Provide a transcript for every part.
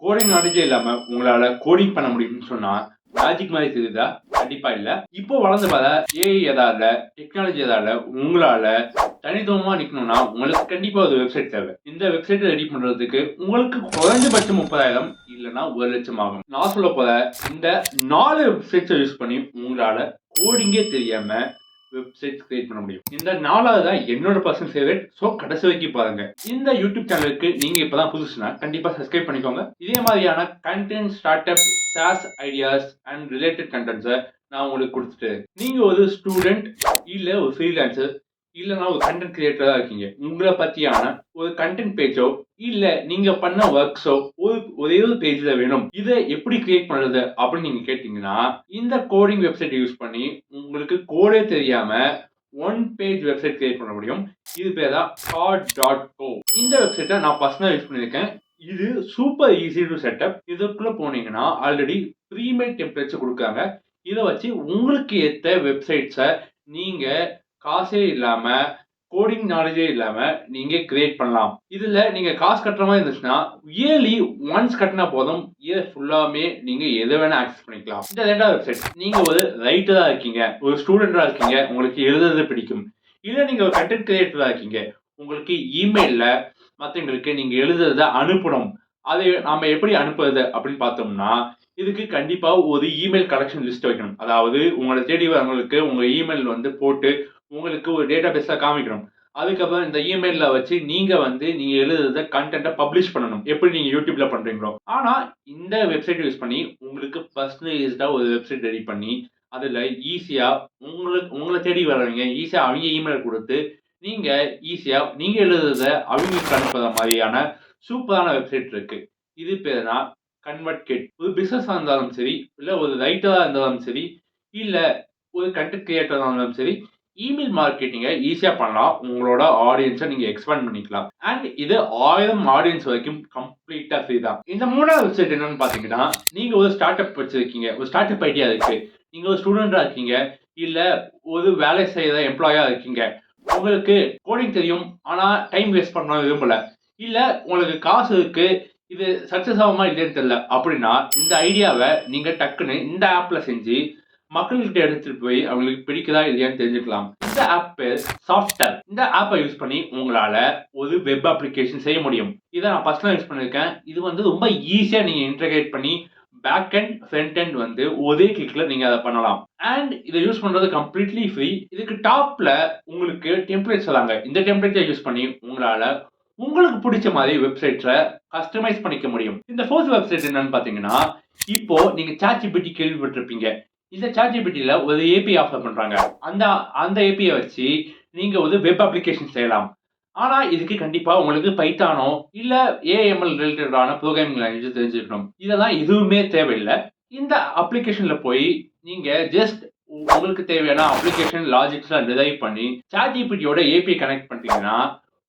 Coding நாலேஜே இல்லாம உங்களால coding பண்ண முடியும்னு சொன்னா மேஜிக் மாதிரி தெரியுதா? கண்டிப்பா இல்ல. இப்போ வளர்ந்து வர ஏஐ எதால, டெக்னாலஜி எதால உங்களால தனித்துவமா நிக்கணும்னா உங்களுக்கு கண்டிப்பா ஒரு வெப்சைட் தேவை. இந்த வெப்சைட் ரெடி பண்றதுக்கு உங்களுக்கு குறைந்தபட்சம் 30,000 இல்லன்னா 1,00,000 ஆகும். நான் சொல்லப் போற இந்த 4 வெப்சைட்ஸ யூஸ் பண்ணி உங்களால கோடிங்கே தெரியாம வெப்சைட் கிரியேட் பண்ண முடியும். இந்த 4வது தான் என்னோட பர்சனல் ஃபேவரைட். சோ கடைசி வரைக்கும் பாருங்க. இந்த யூடியூப் சேனலுக்கு நீங்க இப்பதான் புதுசுனா கண்டிப்பா சப்ஸ்கிரைப் பண்ணிக்கோங்க. இதே மாதிரியான content, start up, SaaS ideas and related கண்டென்ட்ஸை நான் உங்களுக்கு கொடுத்துட்டு நீங்க ஒரு ஸ்டூடெண்ட் இல்ல ஒரு ஃப்ரீலான்சர் இல்லனா ஒரு கண்டென்ட் கிரியேட்டரா இருக்கீங்க. உங்கள பத்தியான ஒரு கண்டென்ட் பேஜோ இல்ல நீங்க பண்ண ஒர்க்ஸோ ஒரே ஒரு பேஜ்ல வேணும். இதை எப்படி கிரியேட் பண்றது அப்படின்னு நீங்க கேட்டீங்கன்னா இந்த கோடிங் வெப்சைட் யூஸ் பண்ணி உங்களுக்கு கோடே தெரியாம ஒன் பேஜ் வெப்சைட் கிரியேட் பண்ண முடியும். இது பேர் தான் cod.co. இந்த வெப்சைட்டை நான் பர்சனலா யூஸ் பண்ணியிருக்கேன். இது சூப்பர் ஈஸி டு செட்டப். இதுக்குள்ள போனீங்கன்னா ஆல்ரெடி ப்ரீமேட் டெம்ப்ளேட்ஸ் கொடுக்காங்க. இதை வச்சு உங்களுக்கு ஏற்ற வெப்சைட்ஸை நீங்க காசே இல்லாம கோடிங் நாலேஜே இல்லாம நீங்க கிரியேட் பண்ணலாம். இதுல நீங்க காசு கட்டுற மாதிரி இருந்துச்சுன்னா இயர்லி ஒன்ஸ் கட்டினா போதும். இயர் ஃபுல்லாமே நீங்க எதை வேணா ஆக்சஸ் பண்ணிக்கலாம். இந்த 2வது வெப்சைட், நீங்க ஒரு ரைட்டரா இருக்கீங்க, ஒரு ஸ்டூடெண்டா இருக்கீங்க, உங்களுக்கு எழுதுறது பிடிக்கும், இல்ல நீங்க ஒரு கண்டென்ட் கிரியேட்டரா இருக்கீங்க, உங்களுக்கு இமெயில்ல மற்றவங்களுக்கு நீங்க எழுதுறத அனுப்பணும். அதை நாம எப்படி அனுப்புறது அப்படின்னு பார்த்தோம்னா இதுக்கு கண்டிப்பா ஒரு இமெயில் கலெக்ஷன் லிஸ்ட் வைக்கணும். அதாவது உங்களை தேடி வரவங்களுக்கு உங்க இமெயில் வந்து போட்டு உங்களுக்கு ஒரு டேட்டா பேஸ்ல காமிக்கணும். அதுக்கப்புறம் இந்த இமெயில்ல வச்சு நீங்க நீங்க எழுதுறத கண்டென்ட்டை பப்ளிஷ் பண்ணணும். எப்படி நீங்க யூடியூப்ல பண்றீங்களோ. ஆனா இந்த வெப்சைட் யூஸ் பண்ணி உங்களுக்கு பர்சனலைஸ்டா ஒரு வெப்சைட் ரெடி பண்ணி அதுல ஈஸியா உங்களை தேடி வர்றவங்க ஈஸியா அவங்க இமெயில் கொடுத்து நீங்க ஈஸியா நீங்க எழுதுறத அவங்களுக்கு அனுப்புற மாதிரியான சூப்பரான வெப்சைட் இருக்கு. இது பேர் தான் கன்வெர்ட்கிட். ஒரு பிசினஸா இருந்தாலும் சரி, இல்ல ஒரு ரைட்டரா இருந்தாலும் சரி, இல்ல ஒரு கண்டென்ட் கிரியேட்டரா இருந்தாலும் சரி, இமெயில் மார்க்கெட்டிங்கை ஈஸியா பண்ணலாம். உங்களோட ஆடியன்ஸை நீங்க எக்ஸ்பேண்ட் பண்ணிக்கலாம். அண்ட் இது 1000 ஆடியன்ஸ் வரைக்கும் கம்ப்ளீட்டா ஃப்ரீ தான். இந்த 3வது வெப்சைட் என்னன்னு பாத்தீங்கன்னா, நீங்க ஒரு ஸ்டார்ட் அப் வச்சிருக்கீங்க, ஒரு ஸ்டார்ட் அப் ஐடியா இருக்கு, நீங்க ஒரு ஸ்டூடெண்டா இருக்கீங்க, இல்ல ஒரு வேலை செய்யற எம்ப்ளாயா இருக்கீங்க, உங்களுக்கு கோடிங் தெரியும் ஆனா டைம் வேஸ்ட் பண்ண விரும்பல, இல்ல உங்களுக்கு காசு இருக்கு இது சக்சஸ் ஆகுமா இல்லையான்னு தெரியல அப்படின்னா இந்த ஐடியாவை நீங்க டக்குன்னு இந்த ஆப்ல செஞ்சு மக்கள்கிட்ட எடுத்துட்டு போய் அவங்களுக்கு பிடிக்குதா இல்லையான்னு தெரிஞ்சுக்கலாம். இந்த ஆப் பேர் சாஃப்ட்வேர். இந்த ஆப்பை யூஸ் பண்ணி உங்களால ஒரு வெப் அப்ளிகேஷன் செய்ய முடியும். இதை நான் பர்சனலா யூஸ் பண்ணிருக்கேன். இது ரொம்ப ஈஸியா நீங்க இன்டகிரேட் பண்ணி பேக் அண்ட் ஃப்ரண்ட் அண்ட் ஒரே கிளிக்ல நீங்க அதை பண்ணலாம். அண்ட் இதை யூஸ் பண்றது கம்ப்ளீட்லி ஃப்ரீ. இதுக்கு டாப்ல உங்களுக்கு டெம்ப்ளேட்ஸ் சொல்லாங்க. இந்த டெம்ப்ளேட்டை யூஸ் பண்ணி உங்களால உங்களுக்கு பிடிச்ச மாதிரி வெப்சைட்ஸை கஸ்டமைஸ் பண்ணிக்க முடியும். இந்த 4th வெப்சைட் என்னன்னு பாத்தீங்கன்னா இப்போ நீங்க ChatGPT கேள்விப்பட்டிருப்பீங்க. இந்த ChatGPTல ஒரு ஏபிஐ ஆஃபர் பண்றாங்க. அந்த ஏபிஐ வச்சு நீங்க ஒரு வெப் அப்ளிகேஷன் செய்யலாம். ஆனா இதுக்கு கண்டிப்பா உங்களுக்கு பைத்தானோ இல்ல ஏஎம்எல் ரிலேட்டடான ப்ரோகிராமிங் லாங்குவேஜ் தெரிஞ்சிருக்கணும். இதெல்லாம் எதுவுமே தேவையில்லை. இந்த அப்ளிகேஷன்ல போய் நீங்க ஜஸ்ட் உங்களுக்கு தேவையான அப்ளிகேஷன் லாஜிக்ஸ்லாம் டிரைவ் பண்ணி ChatGPTயோட ஏபிஐ கனெக்ட் பண்ணிட்டீங்கன்னா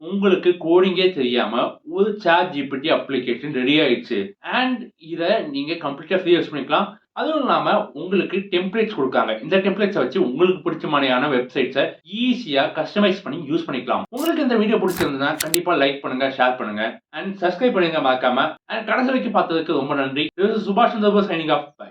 உங்களுக்கு கோடிங்கே தெரியாம ஒரு ChatGPT அப்ளிகேஷன் ரெடி ஆயிடுச்சு. அண்ட் இதை நீங்க கம்ப்ளீட்டா ஃப்ரீ யூஸ் பண்ணிக்கலாம். அதுவும் இல்லாம உங்களுக்கு டெம்ப்ளேட்ஸ் கொடுக்காங்க. இந்த டெம்ப்ளேட்ஸை வச்சு உங்களுக்கு பிடிச்ச மாதிரியான வெப்சைட்ஸை ஈஸியா கஸ்டமைஸ் பண்ணி யூஸ் பண்ணிக்கலாம். உங்களுக்கு இந்த வீடியோ பிடிச்சிருந்ததுன்னா கண்டிப்பா லைக் பண்ணுங்க, ஷேர் பண்ணுங்க அண்ட் சப்ஸ்கிரைப் பண்ணுங்க மறக்காம. அண்ட் கடைசி வரைக்கும் பார்த்ததுக்கு ரொம்ப நன்றி. This is சுபாஷ் சந்திரபோஸ் சைனிங் ஆஃப். பை.